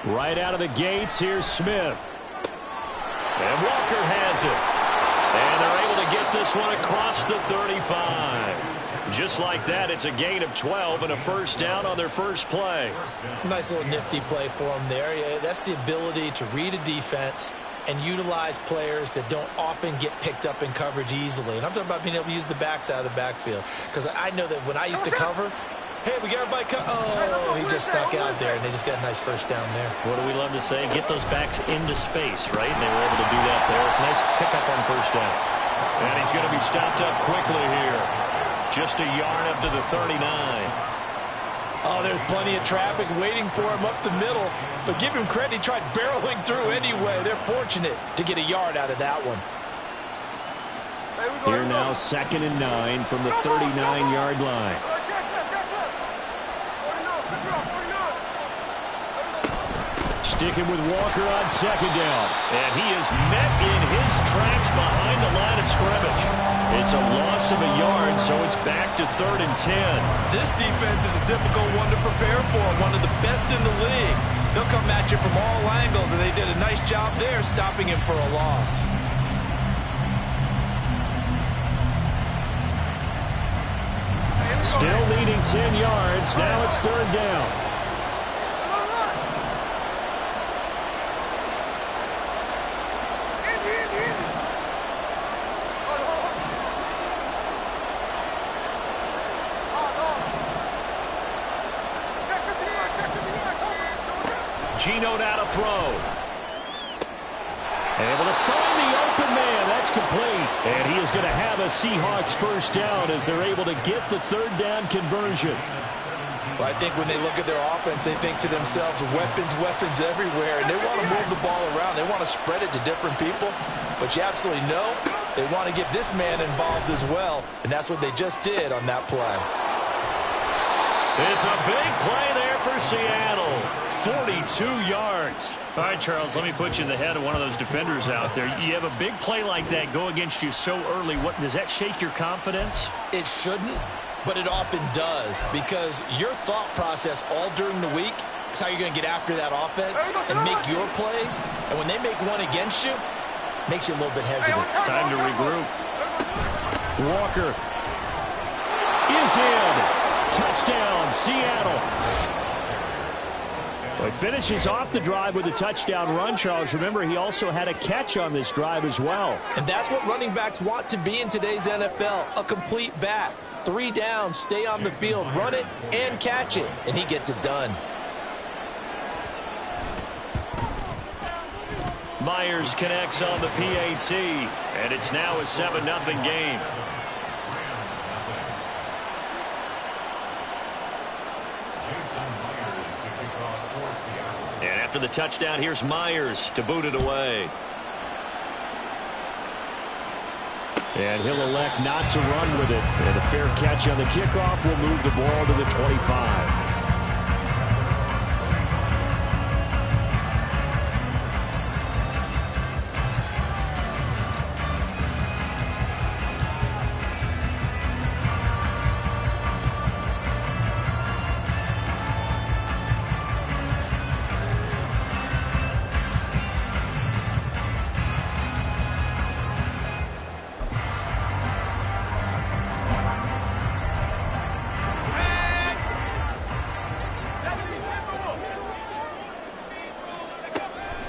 Right out of the gates, here's Smith. And Walker has it. And they're able to get this one across the 35. Just like that, it's a gain of 12 and a first down on their first play. Nice little nifty play for them there. Yeah, that's the ability to read a defense and utilize players that don't often get picked up in coverage easily. And I'm talking about being able to use the backside of the backfield. Because I know that when I used to cover, hey, we got everybody oh, he just stuck out there, and they just got a nice first down there. What do we love to say? Get those backs into space, right? And they were able to do that there. Nice pickup on first down. And he's going to be stopped up quickly here. Just a yard up to the 39. Oh, there's plenty of traffic waiting for him up the middle. But give him credit, he tried barreling through anyway. They're fortunate to get a yard out of that one. Here now, 2nd and 9 from the 39-yard line. Sticking with Walker on 2nd down. And he is met in his tracks behind the line of scrimmage. It's a loss of a yard, so it's back to 3rd and 10. This defense is a difficult one to prepare for, one of the best in the league. They'll come at you from all angles, and they did a nice job there stopping him for a loss. Still leading 10 yards. Now it's 3rd down. Geno now to throw. Able to find the open man. That's complete. And he is going to have a Seahawks first down as they're able to get the 3rd down conversion. Well, I think when they look at their offense, they think to themselves, weapons everywhere. And they want to move the ball around. They want to spread it to different people. But you absolutely know they want to get this man involved as well. And that's what they just did on that play. It's a big play there for Seattle. 42 yards. All right, Charles, let me put you in the head of one of those defenders out there. You have a big play like that go against you so early. What does that shake your confidence? It shouldn't, but it often does, because your thought process all during the week is how you're going to get after that offense and make your plays. And when they make one against you, it makes you a little bit hesitant. Time to regroup. Walker is in. Touchdown, Seattle. Well, he finishes off the drive with a touchdown run, Charles. Remember, he also had a catch on this drive as well. And that's what running backs want to be in today's NFL, a complete back. 3 downs, stay on the field, run it, and catch it. And he gets it done. Myers connects on the PAT, and it's now a 7-0 game. And after the touchdown, here's Myers to boot it away. And he'll elect not to run with it. And a fair catch on the kickoff will move the ball to the 25.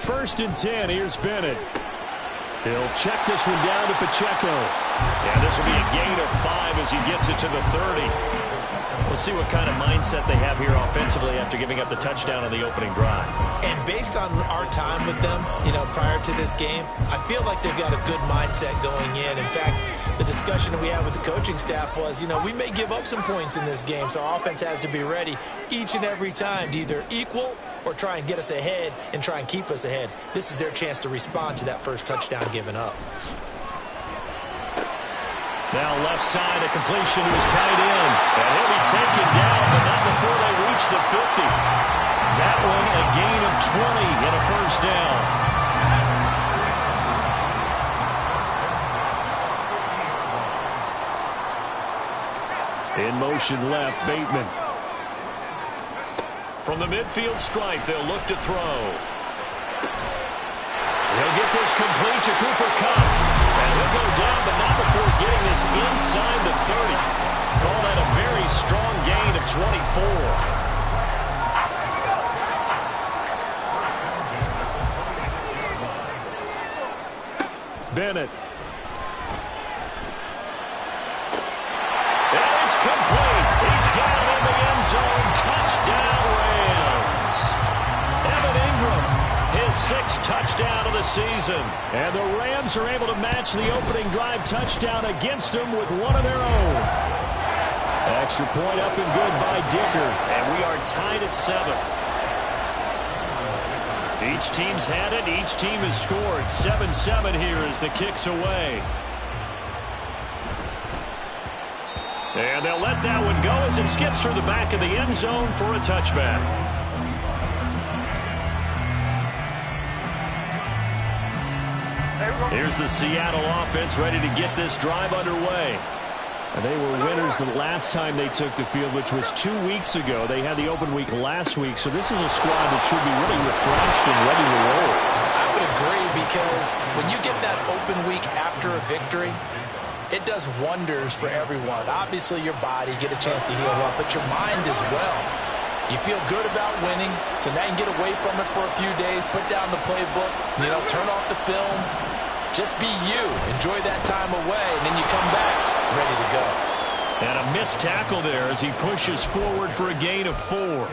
First and 10, here's Bennett. He'll check this one down to Pacheco. And this will be a gain of 5 as he gets it to the 30. We'll see what kind of mindset they have here offensively after giving up the touchdown on the opening drive. And based on our time with them, prior to this game, I feel like they've got a good mindset going in. In fact, the discussion that we had with the coaching staff was, we may give up some points in this game, so our offense has to be ready each and every time to either equal or try and get us ahead and try and keep us ahead. This is their chance to respond to that first touchdown given up. Now left side, a completion to his tight end. And he'll be taken down, but not before they reach the 50. That one a gain of 20 and a first down. In motion left, Bateman. From the midfield stripe, they'll look to throw. He'll get this complete to Cooper Kupp. And he'll go down, but not before getting this inside the 30. Call that a very strong gain of 24. Bennett. And it's complete. He's got it in the end zone. Touchdown, Rams. Evan Ingram, his 6th touchdown of the season. And the Rams are able to match the opening drive touchdown against them with one of their own. Extra point up and good by Dicker. And we are tied at 7. Each team's had it. Each team has scored. 7-7 here as the kick's away. And they'll let that one go as it skips through the back of the end zone for a touchback. Here's the Seattle offense ready to get this drive underway. And they were winners the last time they took the field, which was 2 weeks ago. They had the open week last week, so this is a squad that should be really refreshed and ready to roll. I would agree, because when you get that open week after a victory, it does wonders for everyone. Obviously, your body, get a chance to heal up, but your mind as well. You feel good about winning, so now you can get away from it for a few days, put down the playbook, turn off the film. Just be you. Enjoy that time away, and then you come back ready to go. And a missed tackle there as he pushes forward for a gain of 4.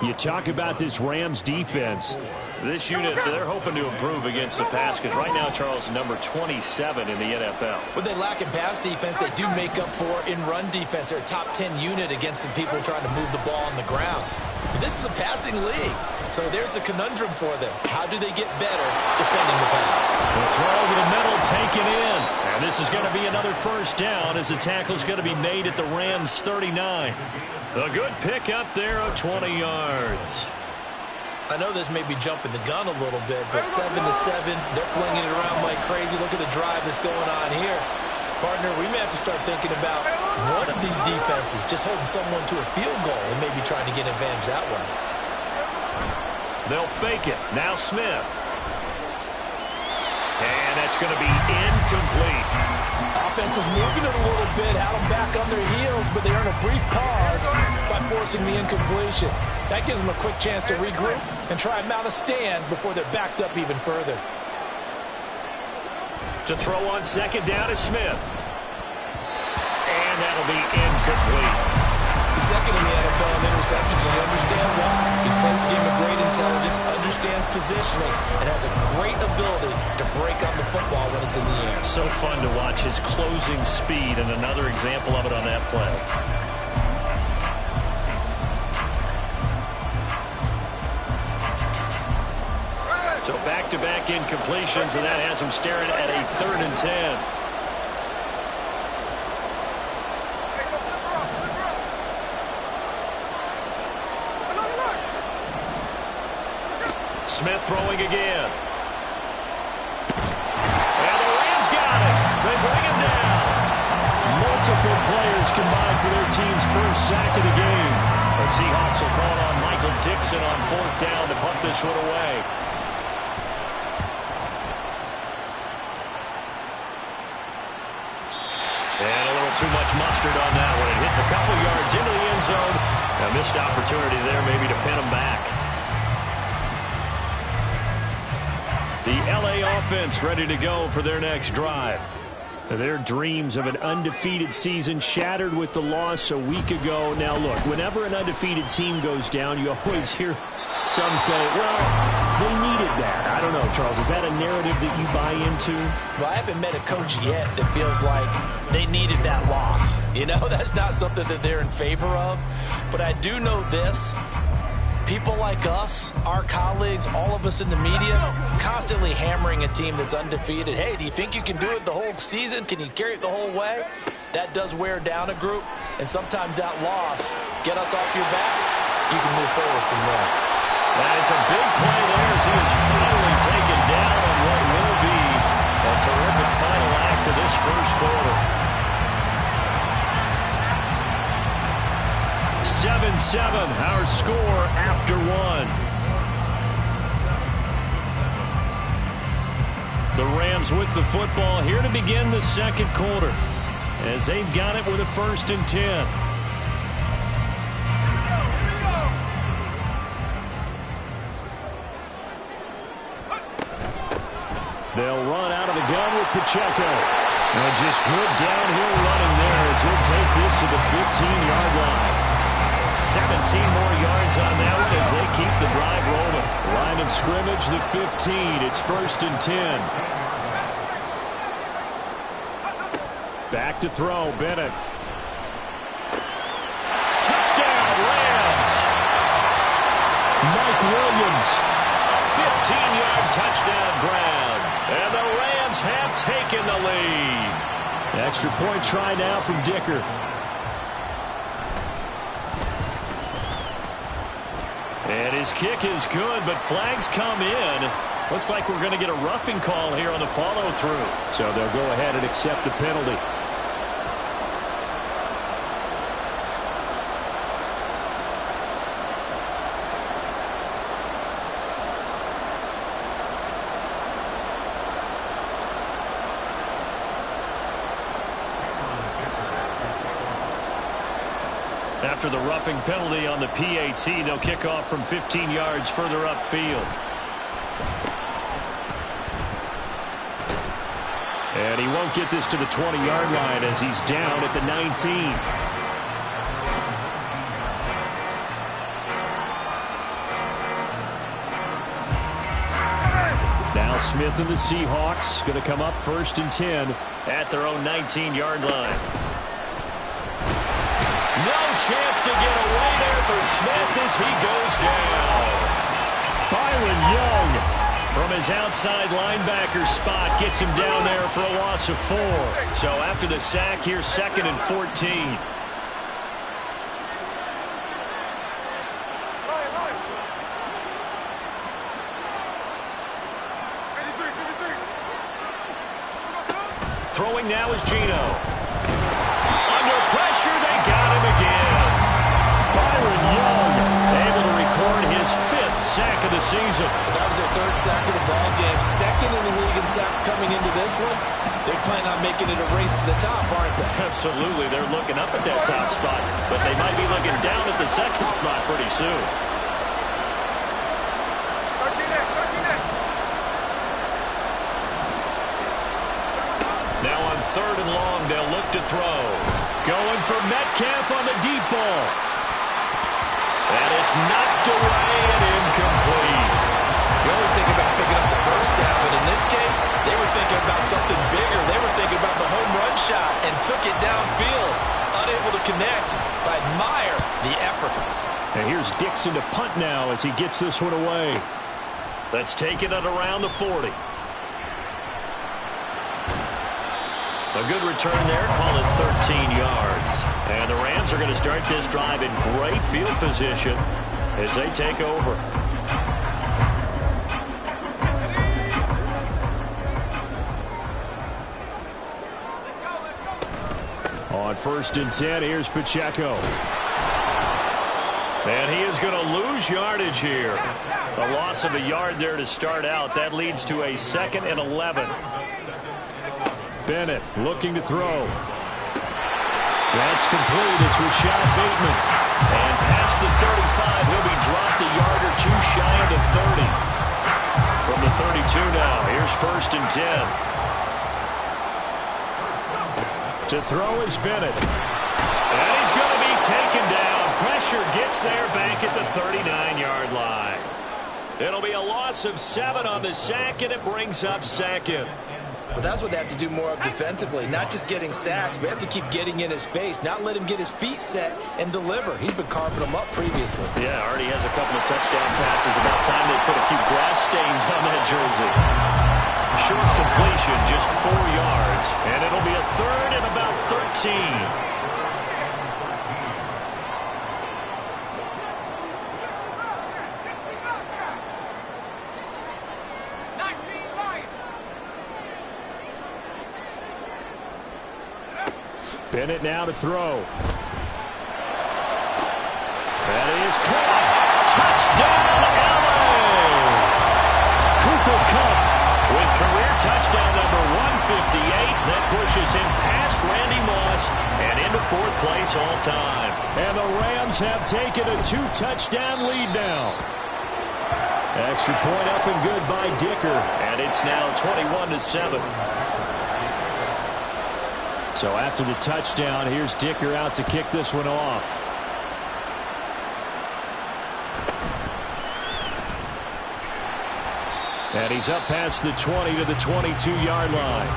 You talk about this Rams defense. This unit, they're hoping to improve against the pass because right now, Charles, number 27 in the NFL. When they lack in pass defense, they do make up for in run defense. They're a top 10 unit against some people trying to move the ball on the ground. But this is a passing league, so there's a conundrum for them. How do they get better defending the pass? The throw over the middle taken in. And this is going to be another first down as the tackle's going to be made at the Rams' 39. A good pick up there of 20 yards. I know this may be jumping the gun a little bit, but 7-7, they're flinging it around like crazy. Look at the drive that's going on here. Partner, we may have to start thinking about one of these defenses just holding someone to a field goal and maybe trying to get advantage that way. They'll fake it. Now Smith. And that's going to be incomplete. Offense was moving it a little bit, had them back on their heels, but they earn a brief pause by forcing the incompletion. That gives them a quick chance to regroup and try and mount a stand before they're backed up even further. To throw on second down is Smith. And that'll be incomplete. The second in the NFL in interceptions, and you understand why. He plays the game with great intelligence, understands positioning, and has a great ability to break on the football when it's in the air. So fun to watch his closing speed, and another example of it on that play. So back-to-back incompletions, and that has him staring at a 3rd and 10. Smith throwing again. And the Rams got it. They bring him down. Multiple players combined for their team's first sack of the game. The Seahawks will call on Michael Dixon on 4th down to punt this one away. And a little too much mustard on that one. It hits a couple yards into the end zone. A missed opportunity there maybe to pin him back. The LA offense ready to go for their next drive. Their dreams of an undefeated season shattered with the loss a week ago. Now, look, whenever an undefeated team goes down, you always hear some say, well, they needed that. I don't know, Charles. Is that a narrative that you buy into? Well, I haven't met a coach yet that feels like they needed that loss. That's not something that they're in favor of. But I do know this. People like us, our colleagues, all of us in the media, constantly hammering a team that's undefeated. Hey, do you think you can do it the whole season? Can you carry it the whole way? That does wear down a group, and sometimes that loss, get us off your back, you can move forward from there. And it's a big play there as he is finally taken down on what will be a terrific final act to this first quarter. 7-7, our score after one. The Rams with the football here to begin the second quarter, as they've got it with a 1st and 10. They'll run out of the gun with Pacheco. And just good downhill running there as he'll take this to the 15-yard line. 17 more yards on that one as they keep the drive rolling. Line of scrimmage, the 15. It's 1st and 10. Back to throw, Bennett. Touchdown, Rams! Mike Williams. A 15-yard touchdown grab. And the Rams have taken the lead. Extra point try now from Dicker. And his kick is good, but flags come in. Looks like we're going to get a roughing call here on the follow-through. So they'll go ahead and accept the penalty. After the roughing penalty on the PAT, they'll kick off from 15 yards further upfield. And he won't get this to the 20-yard line as he's down at the 19. Now Smith and the Seahawks going to come up 1st and 10 at their own 19-yard line. Chance to get away there for Smith as he goes down. Byron Young from his outside linebacker spot gets him down there for a loss of 4. So after the sack, here's 2nd and 14. Throwing now is Geno. Under pressure, they got him again. Byron Young able to record his 5th sack of the season. That was their 3rd sack of the ball game. 2nd in the league in sacks coming into this one. They're planning on making it a race to the top, aren't they? Absolutely. They're looking up at that top spot, but they might be looking down at the 2nd spot pretty soon. Now on 3rd and long, they'll look to throw. Going for Metcalf on the deep ball. And it's knocked away and incomplete. You always think about picking up the 1st down, but in this case, they were thinking about something bigger. They were thinking about the home run shot and took it downfield. Unable to connect, but admire the effort. And here's Dixon to punt now as he gets this one away. Let's take it at around the 40. A good return there, call it 13 yards. And the Rams are going to start this drive in great field position as they take over. On 1st and 10, here's Pacheco. And he is going to lose yardage here. A loss of a yard there to start out. That leads to a 2nd and 11. Bennett looking to throw. That's complete. It's Rashad Bateman. And past the 35, he'll be dropped a yard or 2 shy of the 30. From the 32 now, here's 1st and 10. To throw is Bennett. And he's going to be taken down. Pressure gets there back at the 39-yard line. It'll be a loss of 7 on the sack, and it brings up 2nd. But that's what they have to do more of defensively, not just getting sacks, but they have to keep getting in his face, not let him get his feet set and deliver. He's been carving them up previously. Yeah, already has a couple of touchdown passes. About time they put a few grass stains on that jersey. Short completion, just 4 yards, and it'll be a 3rd and about 13. Bennett now to throw. is caught. Touchdown, LA! Cooper Kupp with career touchdown number 158. That pushes him past Randy Moss and into fourth place all time. And the Rams have taken a 2-touchdown lead now. Extra point up and good by Dicker. And it's now 21-7. So after the touchdown, here's Dicker out to kick this one off. And he's up past the 20 to the 22-yard line.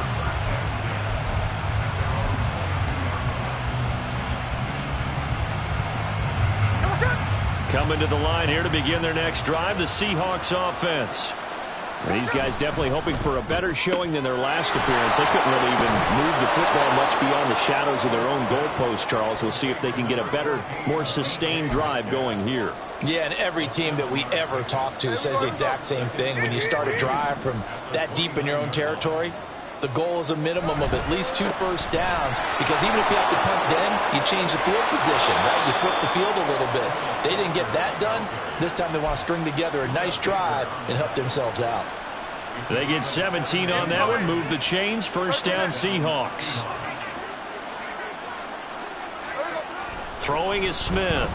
Coming to the line here to begin their next drive, the Seahawks offense. And these guys definitely hoping for a better showing than their last appearance. They couldn't really even move the football much beyond the shadows of their own goalpost, Charles. We'll see if they can get a better, more sustained drive going here. Yeah, and every team that we ever talk to says the exact same thing. When you start a drive from that deep in your own territory, the goal is a minimum of at least 2 first downs, because even if you have to punt then, you change the field position, right? You flip the field a little bit. They didn't get that done. This time they want to string together a nice drive and help themselves out. They get 17 on that one, move the chains, first down Seahawks. Throwing is Smith.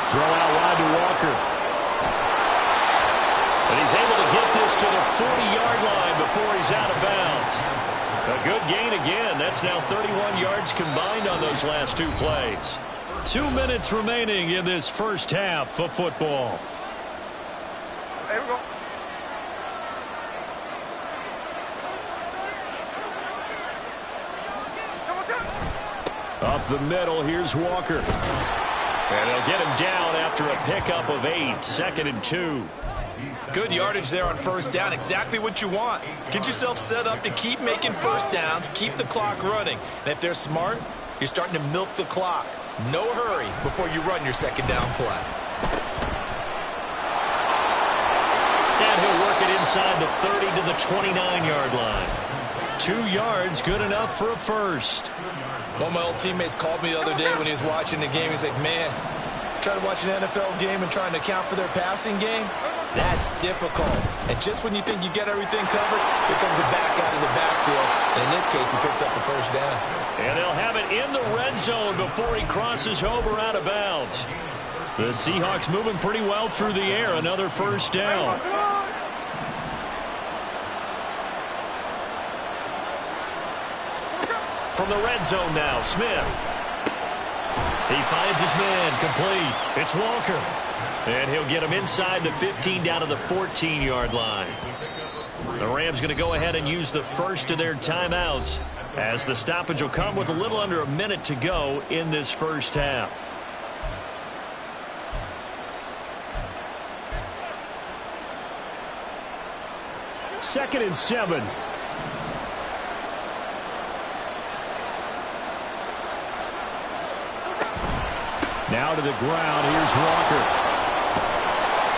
Throw out wide to Walker. And he's able to get this to the 40-yard line before he's out of bounds. A good gain again. That's now 31 yards combined on those last 2 plays. 2 minutes remaining in this first half of football. There we go. Up the middle, here's Walker. And they'll get him down after a pickup of 8, 2nd and 2. Good yardage there on first down. Exactly what you want. Get yourself set up to keep making first downs, keep the clock running. And if they're smart, you're starting to milk the clock. No hurry before you run your second down play. And he'll work it inside the 30 to the 29-yard line. 2 yards, good enough for a first. One of my old teammates called me the other day when he was watching the game. He's like, man, trying to watch an NFL game and trying to account for their passing game? That's difficult. And just when you think you get everything covered, here comes a back out of the backfield. And in this case, he picks up a first down. And they'll have it in the red zone before he crosses over out of bounds. The Seahawks moving pretty well through the air. Another first down. From the red zone now, Smith. He finds his man, complete. It's Walker. And he'll get him inside the 15 down to the 14-yard line. The Rams going to go ahead and use the first of their timeouts, as the stoppage will come with a little under a minute to go in this first half. Second and 7. Now to the ground. Here's Walker.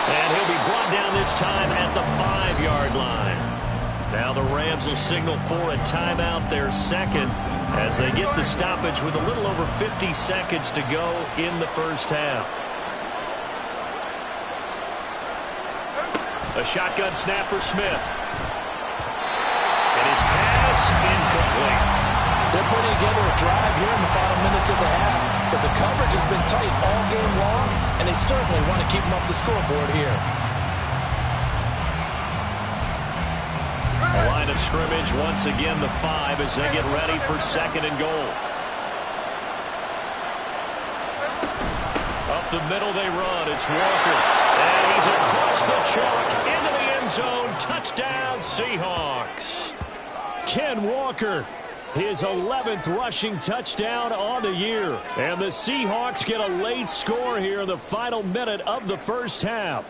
And he'll be brought down this time at the 5-yard line. Now the Rams will signal for a timeout, their second, as they get the stoppage with a little over 50 seconds to go in the first half. A shotgun snap for Smith. And his pass incomplete. They're putting together a drive here in the final minutes of the half. But the coverage has been tight all game long, and they certainly want to keep them off the scoreboard here. A line of scrimmage, once again the 5 as they get ready for second and goal. Up the middle they run. It's Walker. And he's across the chalk into the end zone. Touchdown, Seahawks. Ken Walker. His 11th rushing touchdown on the year. And the Seahawks get a late score here in the final minute of the first half.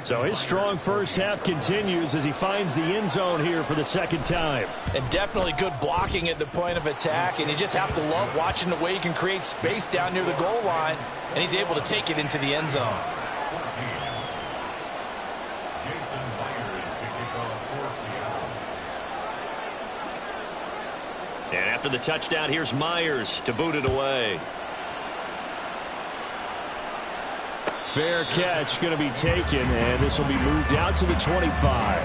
So his strong first half continues as he finds the end zone here for the second time. And definitely good blocking at the point of attack. And you just have to love watching the way he can create space down near the goal line. And he's able to take it into the end zone. And after the touchdown, here's Myers to boot it away. fair catch going to be taken, and this will be moved out to the 25.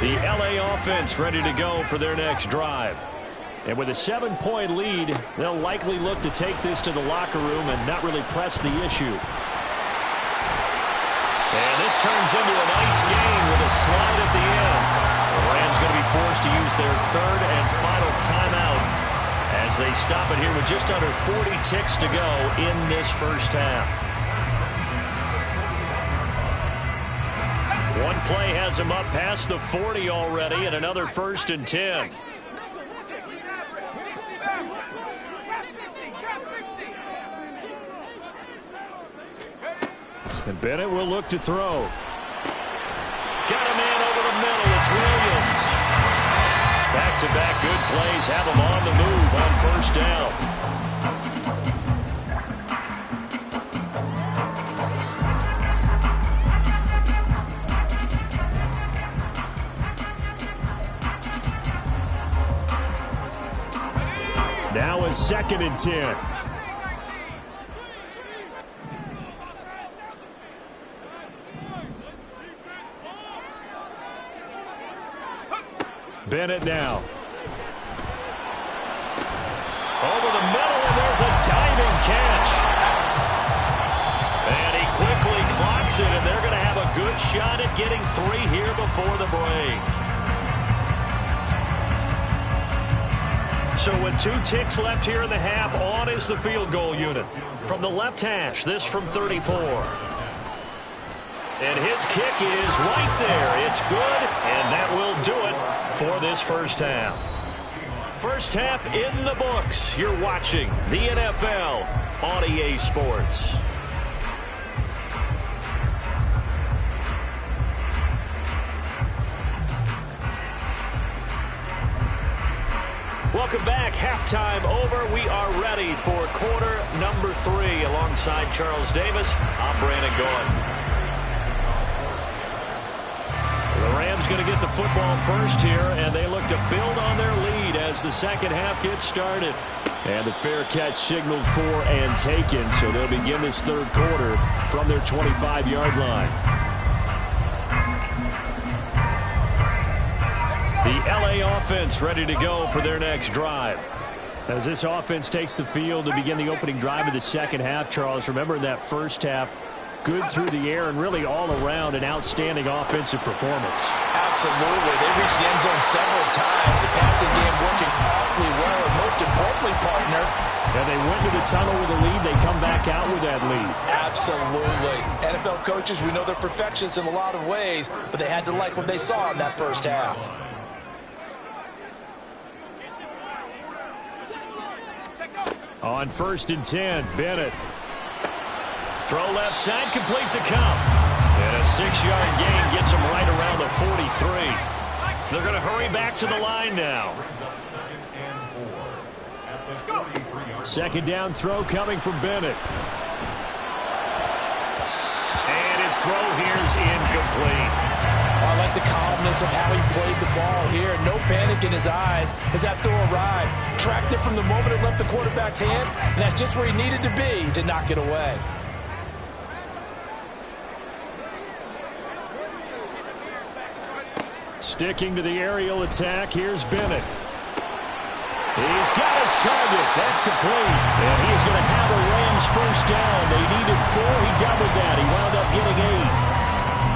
The LA offense ready to go for their next drive. And with a 7-point lead, they'll likely look to take this to the locker room and not really press the issue. And this turns into a nice gain with a slide at the end. The Rams going to be forced to use their third and final timeout as they stop it here with just under 40 ticks to go in this first half. One play has him up past the 40 already, and another 1st and 10. And Bennett will look to throw. Got a man over the middle. It's Williams. Back-to-back good plays have him on the move on 1st down. Now a 2nd and 10. Bennett now. Over the middle, and there's a diving catch. And he quickly clocks it, and they're going to have a good shot at getting 3 here before the break. So with 2 ticks left here in the half, on is the field goal unit. From the left hash, this from 34. And his kick is right there. It's good, and that will do it for this first half. First half in the books. You're watching the NFL on EA Sports. Welcome back. Halftime over. We are ready for quarter number 3. Alongside Charles Davis, I'm Brandon Gaudin. The Rams going to get the football first here, and they look to build on their lead as the second half gets started. And the fair catch signaled for and taken, so they'll begin this third quarter from their 25-yard line. The LA offense ready to go for their next drive. As this offense takes the field to begin the opening drive of the second half, Charles, remember in that first half, good through the air and really all around an outstanding offensive performance. Absolutely. They reached the end zone several times. The passing game working awfully well, and most importantly, partner, and they went to the tunnel with a lead. They come back out with that lead. Absolutely. NFL coaches, we know they're perfectionists in a lot of ways, but they had to like what they saw in that first half. On 1st and 10, Bennett. Throw left side, complete to Kupp. And a 6-yard gain gets him right around the 43. They're going to hurry back to the line now. 2nd down throw coming from Bennett. And his throw here's incomplete. I like the calmness of how he played the ball here. No panic in his eyes as that throw arrived. Tracked it from the moment it left the quarterback's hand, and that's just where he needed to be to knock it away. Sticking to the aerial attack, here's Bennett. He's got his target. That's complete. And he's going to have a Rams first down. They needed 4. He doubled that. He wound up getting 8.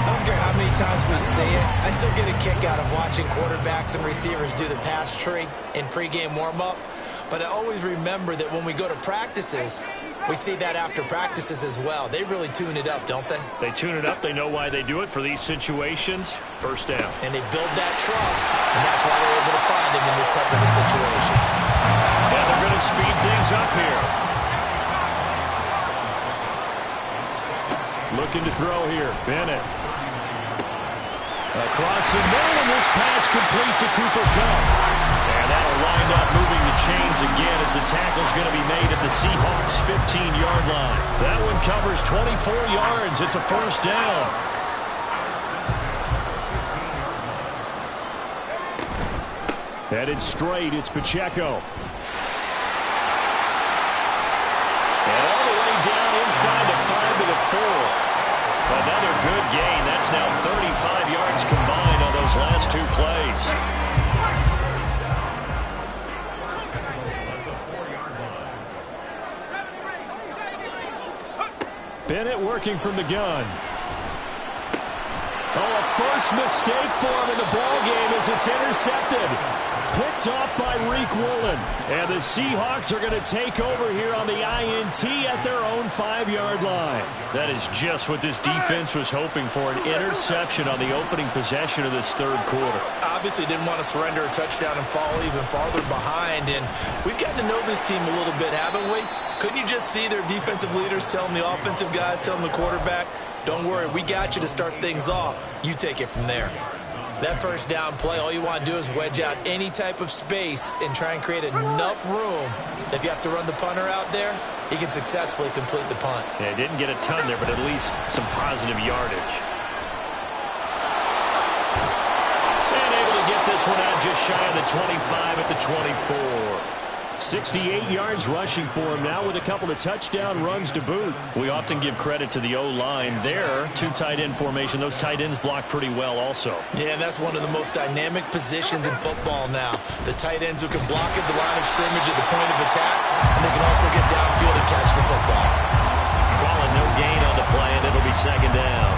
I don't care how many times we say it, I still get a kick out of watching quarterbacks and receivers do the pass tree in pregame warm-up. But I always remember that when we go to practices, we see that after practices as well. They really tune it up, don't they? They tune it up. They know why they do it for these situations. First down. And they build that trust, and that's why they're able to find him in this type of a situation. And they're going to speed things up here. Looking to throw here. Bennett. Across the middle, and this pass complete to Cooper Kupp. And that'll wind up moving the chains again as the tackle's going to be made at the Seahawks' 15-yard line. That one covers 24 yards. It's a first down. Headed straight, it's Pacheco. And all the way down inside the 5 to the 4. Another good gain. That's now 35 yards combined on those last 2 plays. Bennett working from the gun. Oh, a first mistake for him in the ball game as it's intercepted. Picked off by Reek Woolen. And the Seahawks are going to take over here on the INT at their own 5-yard line. That is just what this defense was hoping for, an interception on the opening possession of this third quarter. Obviously didn't want to surrender a touchdown and fall even farther behind. And we've gotten to know this team a little bit, haven't we? Couldn't you just see their defensive leaders telling the offensive guys, telling the quarterback, don't worry, we got you to start things off. You take it from there. That first down play, all you want to do is wedge out any type of space and try and create enough room. If you have to run the punter out there, he can successfully complete the punt. Yeah, didn't get a ton there, but at least some positive yardage. And able to get this one out just shy of the 25 at the 24. 68 yards rushing for him now with a couple of touchdown runs to boot. We often give credit to the O-line there. 2 tight end formation. Those tight ends block pretty well also. Yeah, and that's one of the most dynamic positions in football now. The tight ends who can block at the line of scrimmage at the point of attack, and they can also get downfield and catch the football. Calling no gain on the play, and it'll be second down.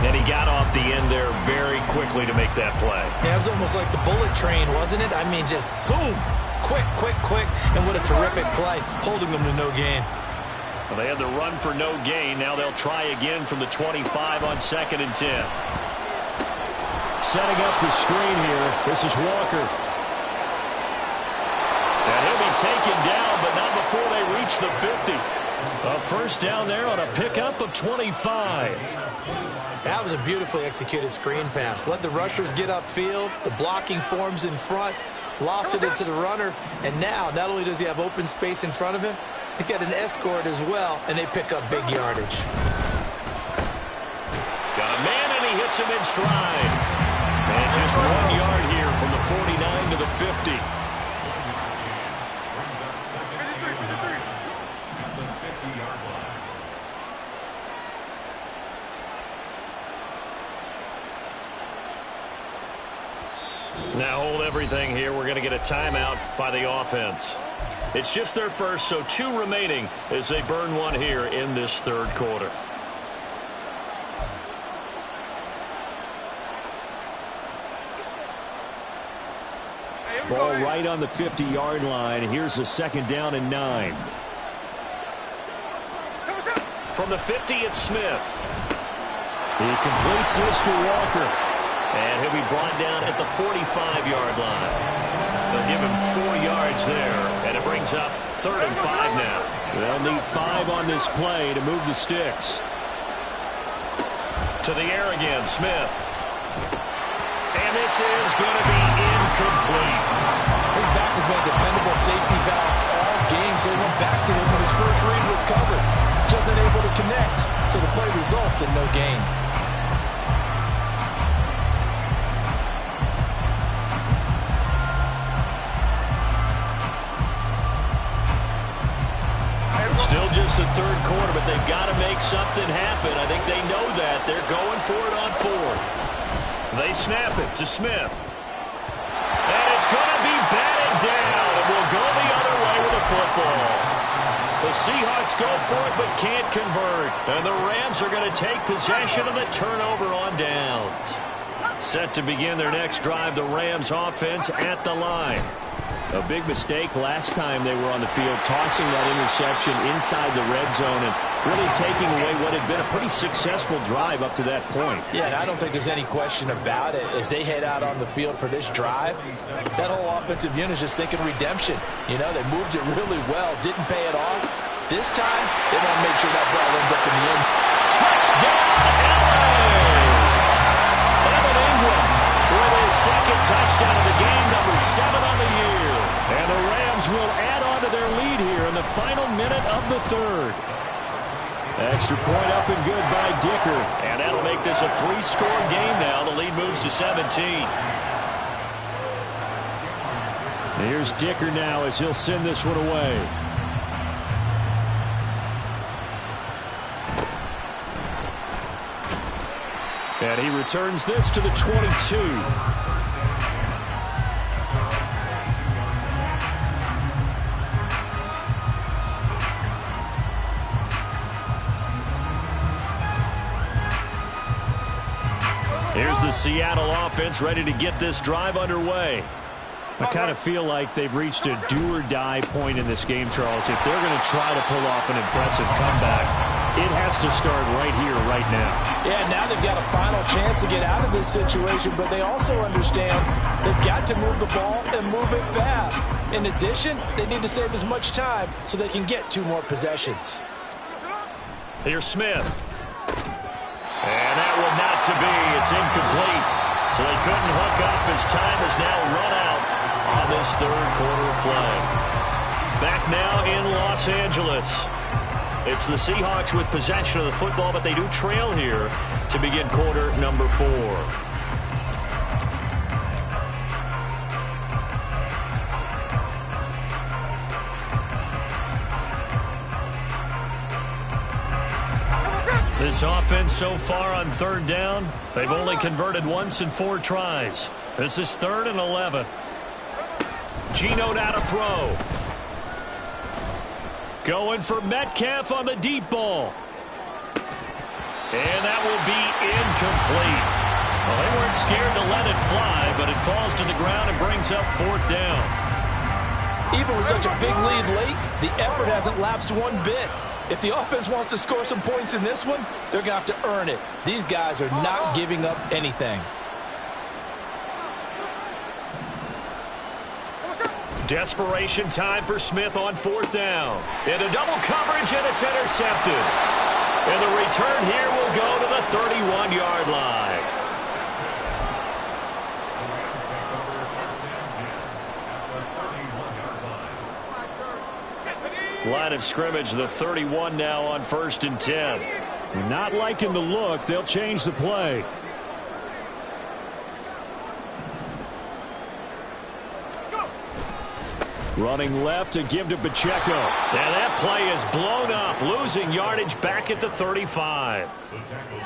And he got off the end there very quickly to make that play. Yeah, it was almost like the bullet train, wasn't it? I mean, just zoom. Quick, and what a terrific play, holding them to no gain. Well, they had the run for no gain. Now they'll try again from the 25 on 2nd and 10. Setting up the screen here. This is Walker. And he'll be taken down, but not before they reach the 50. A first down there on a pickup of 25. That was a beautifully executed screen pass. Let the rushers get upfield. The blocking forms in front. Lofted it to the runner, and now not only does he have open space in front of him, he's got an escort as well, and they pick up big yardage. Got a man, and he hits him in stride. And just 1 yard here from the 49 to the 50. Now hold everything here. We're going to get a timeout by the offense. It's just their first, so 2 remaining as they burn one here in this third quarter. Ball right on the 50-yard line. Here's a second down and 9. From the 50, it's Smith. He completes this to Walker. And he'll be brought down at the 45-yard line. They'll give him 4 yards there, and it brings up 3rd and 5 now. They'll need 5 on this play to move the sticks. To the air again, Smith. And this is going to be incomplete. His back has been a dependable safety valve all game, so they went back to him when his first read was covered. Just unable to connect, so the play results in no gain. Still just the third quarter, but they've got to make something happen. I think they know that. They're going for it on 4th. They snap it to Smith. And it's going to be batted down, and we'll go the other way with the football. The Seahawks go for it, but can't convert. And the Rams are going to take possession of the turnover on downs. Set to begin their next drive, the Rams offense at the line. A big mistake last time they were on the field, tossing that interception inside the red zone and really taking away what had been a pretty successful drive up to that point. Yeah, and I don't think there's any question about it. As they head out on the field for this drive, that whole offensive unit is just thinking redemption. You know, they moved it really well, didn't pay it off. This time, they want to make sure that ball ends up in the end. Touchdown, LA! Evan Ingram with his second touchdown of the game, number 7 on the year. And the Rams will add on to their lead here in the final minute of the third. Extra point up and good by Dicker. And that'll make this a 3-score game now. The lead moves to 17. Here's Dicker now as he'll send this one away. And he returns this to the 22. Here's the Seattle offense ready to get this drive underway. I kind of feel like they've reached a do-or-die point in this game, Charles. If they're going to try to pull off an impressive comeback, it has to start right here, right now. Yeah, now they've got a final chance to get out of this situation, but they also understand they've got to move the ball and move it fast. In addition, they need to save as much time so they can get 2 more possessions. Here's Smith. And that one not to be. It's incomplete. So they couldn't hook up as time has now run out on this third quarter of play. Back now in Los Angeles. It's the Seahawks with possession of the football, but they do trail here to begin quarter number 4. This offense so far on third down, they've only converted once in 4 tries. This is 3rd and 11. Geno now to throw. Going for Metcalf on the deep ball. And that will be incomplete. Well, they weren't scared to let it fly, but it falls to the ground and brings up 4th down. Even with such a big lead late, the effort hasn't lapsed one bit. If the offense wants to score some points in this one, they're going to have to earn it. These guys are not giving up anything. Desperation time for Smith on 4th down. Into double coverage, and it's intercepted. And the return here will go to the 31-yard line. Line of scrimmage, the 31 now on 1st and 10. Not liking the look. They'll change the play. Running left to give to Pacheco. And that play is blown up, losing yardage back at the 35.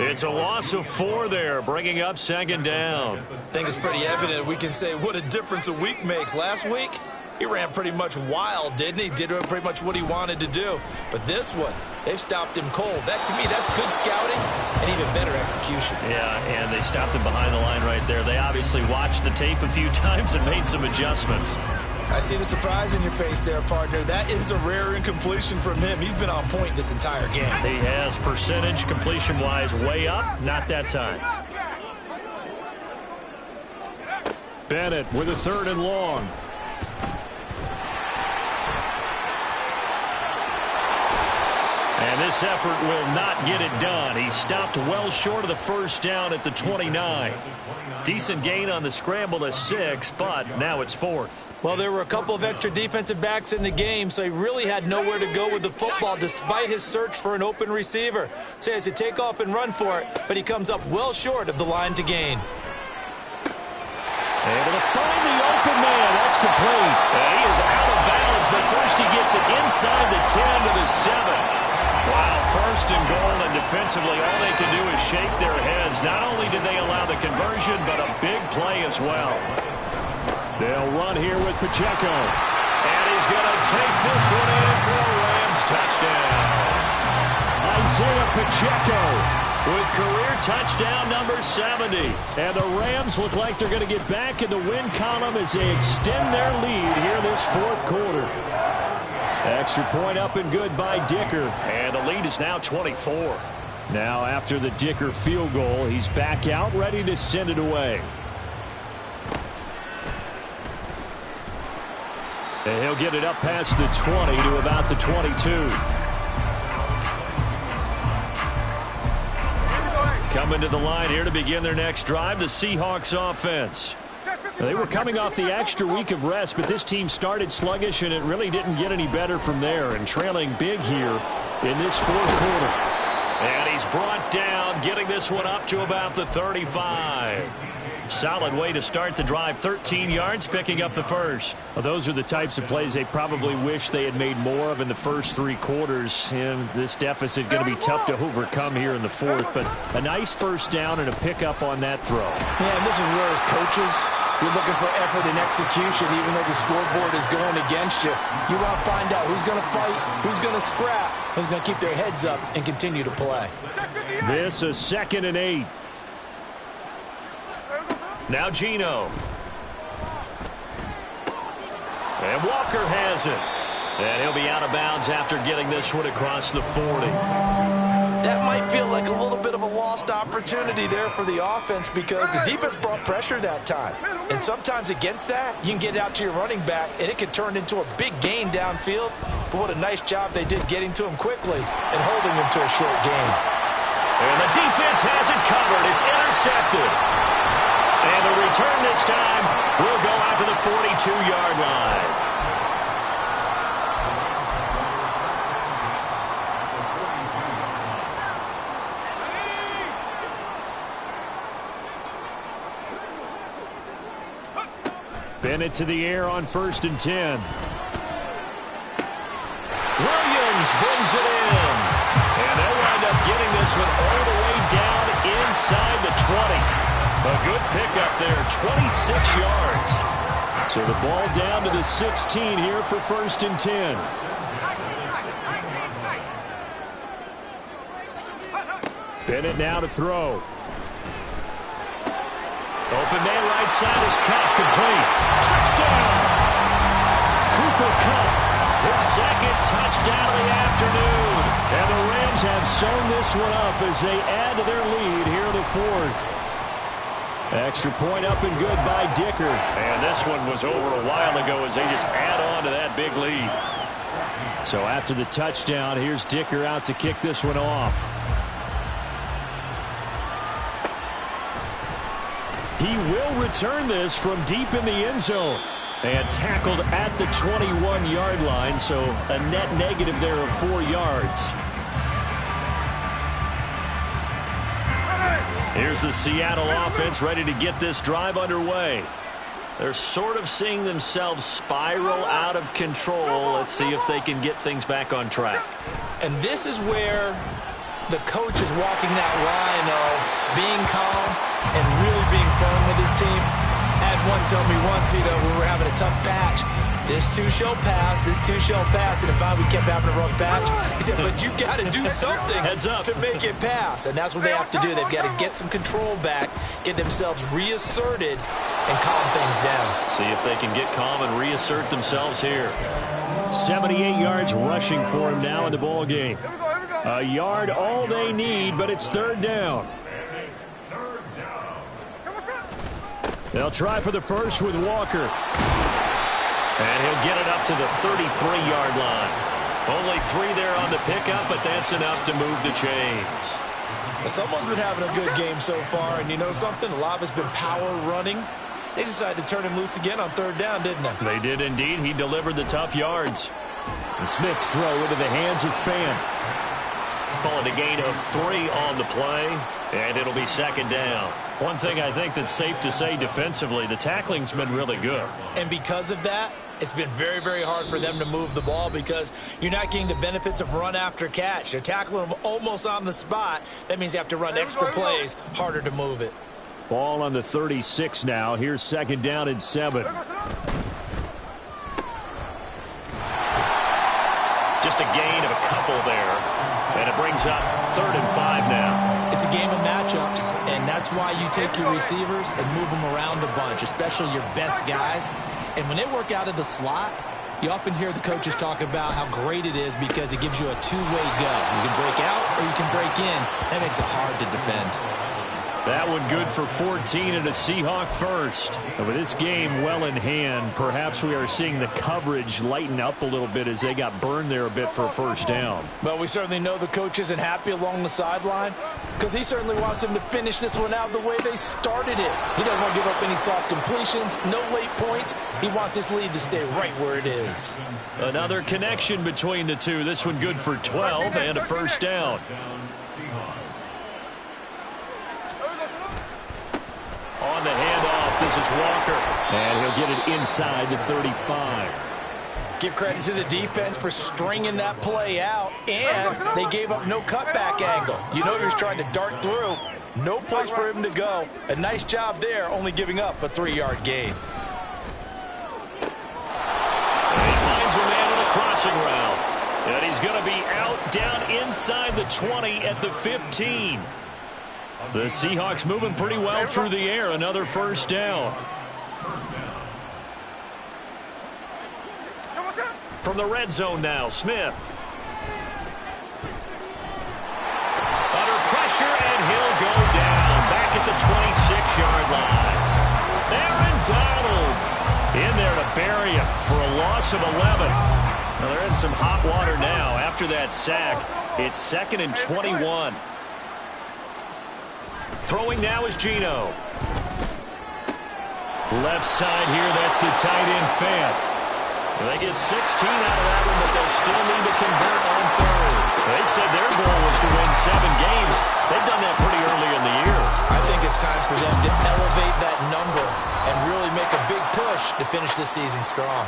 It's a loss of 4 there, bringing up 2nd down. I think it's pretty evident we can say what a difference a week makes. Last week, he ran pretty much wild, didn't he? Did pretty much what he wanted to do. But this one, they've stopped him cold. That, to me, that's good scouting and even better execution. Yeah, and they stopped him behind the line right there. They obviously watched the tape a few times and made some adjustments. I see the surprise in your face there, partner. That is a rare incompletion from him. He's been on point this entire game. He has percentage completion-wise way up. Not that time. Bennett with a 3rd and long. And this effort will not get it done. He stopped well short of the 1st down at the 29. Decent gain on the scramble to 6, but now it's 4th. Well, there were a couple of extra defensive backs in the game, so he really had nowhere to go with the football despite his search for an open receiver. So he has to take off and run for it, but he comes up well short of the line to gain. Able to find the open man. That's complete. And he is out of bounds, but first he gets it inside the 10 to the 7. Wow, 1st and goal, and defensively all they can do is shake their heads. Not only did they allow the conversion, but a big play as well. They'll run here with Pacheco. And he's going to take this one in for a Rams touchdown. Isaiah Pacheco with career touchdown number 70. And the Rams look like they're going to get back in the win column as they extend their lead here this 4th quarter. Extra point up and good by Dicker. And the lead is now 24. Now after the Dicker field goal, he's back out ready to send it away. And he'll get it up past the 20 to about the 22. Coming to the line here to begin their next drive, the Seahawks offense. They were coming off the extra week of rest, but this team started sluggish, and it really didn't get any better from there, and trailing big here in this fourth quarter. And he's brought down, getting this one up to about the 35. Solid way to start the drive. 13 yards, picking up the first. Well, those are the types of plays they probably wish they had made more of in the first three quarters. And this deficit going to be tough to overcome here in the fourth. But a nice first down and a pickup on that throw. Yeah, and this is where as coaches, you're looking for effort and execution, even though the scoreboard is going against you. You want to find out who's going to fight, who's going to scrap, who's going to keep their heads up and continue to play. This is 2nd and 8. Now Geno. And Walker has it. And he'll be out of bounds after getting this one across the 40. That might feel like a little bit of a lost opportunity there for the offense because the defense brought pressure that time. And sometimes against that, you can get out to your running back, and it can turn into a big gain downfield. But what a nice job they did getting to him quickly and holding him to a short gain. And the defense has it covered. It's intercepted. And the return this time will go out to the 42-yard line. Bennett to the air on 1st and 10. Williams brings it in. And they'll wind up getting this one all the way down inside the 20. A good pickup there, 26 yards. So the ball down to the 16 here for 1st and 10. Bennett now to throw. Open man right side is caught, complete. Touchdown! Cooper Kupp, his second touchdown of the afternoon. And the Rams have sewn this one up as they add to their lead here in the fourth. Extra point up and good by Dicker. And this one was over a while ago as they just add on to that big lead. So after the touchdown, here's Dicker out to kick this one off. He will return this from deep in the end zone. And tackled at the 21-yard line, so a net negative there of 4 yards. Here's the Seattle offense ready to get this drive underway. They're sort of seeing themselves spiral out of control. Let's see if they can get things back on track. And this is where the coach is walking that line of being calm and really being firm with his team. I had one tell me once, we were having a tough patch. This too shall pass, this too shall pass. And if we kept having a rough patch, he said, but you got to do something to make it pass. And that's what they have to do. They've got to get some control back, get themselves reasserted, and calm things down. See if they can get calm and reassert themselves here. 78 yards rushing for him now in the ball game. A yard all they need, but it's 3rd down. They'll try for the first with Walker. And he'll get it up to the 33-yard line. Only 3 there on the pickup, but that's enough to move the chains. Someone's been having a good game so far, and you know something? A lot of it's been power running. They decided to turn him loose again on 3rd down, didn't they? They did indeed. He delivered the tough yards. And Smith's throw into the hands of Fant. Call it a gain of 3 on the play, and it'll be 2nd down. One thing I think that's safe to say defensively, the tackling's been really good. And because of that, it's been very, very hard for them to move the ball because you're not getting the benefits of run after catch. They're tackling them almost on the spot. That means you have to run extra plays, harder to move it. Ball on the 36 now. Here's 2nd down and 7. Just a gain of a couple there. And it brings up 3rd and 5 now. It's a game of matchups, and that's why you take your receivers and move them around a bunch, especially your best guys. And when they work out of the slot, you often hear the coaches talk about how great it is because it gives you a two-way go. You can break out or you can break in. That makes it hard to defend. That one good for 14 and a Seahawk first. And with this game well in hand, perhaps we are seeing the coverage lighten up a little bit as they got burned there a bit for a first down. Well, we certainly know the coach isn't happy along the sideline because he certainly wants them to finish this one out the way they started it. He doesn't want to give up any soft completions, no late points. He wants his lead to stay right where it is. Another connection between the two. This one good for 12 and a first down. On the handoff, this is Walker. And he'll get it inside the 35. Give credit to the defense for stringing that play out, and they gave up no cutback angle. You know he was trying to dart through. No place for him to go. A nice job there, only giving up a 3-yard gain. And he finds a man on a crossing route. And he's going to be out down inside the 20 at the 15. The Seahawks moving pretty well through the air. Another first down. From the red zone now, Smith. Under pressure, and he'll go down. Back at the 26-yard line. Aaron Donald in there to bury him for a loss of 11. Well, they're in some hot water now. After that sack, it's 2nd and 21. Throwing now is Geno. Left side here, that's the tight end Fant. They get 16 out of that one, but they'll still need to convert on third. They said their goal was to win 7 games. They've done that pretty early in the year. I think it's time for them to elevate that number and really make a big push to finish this season strong.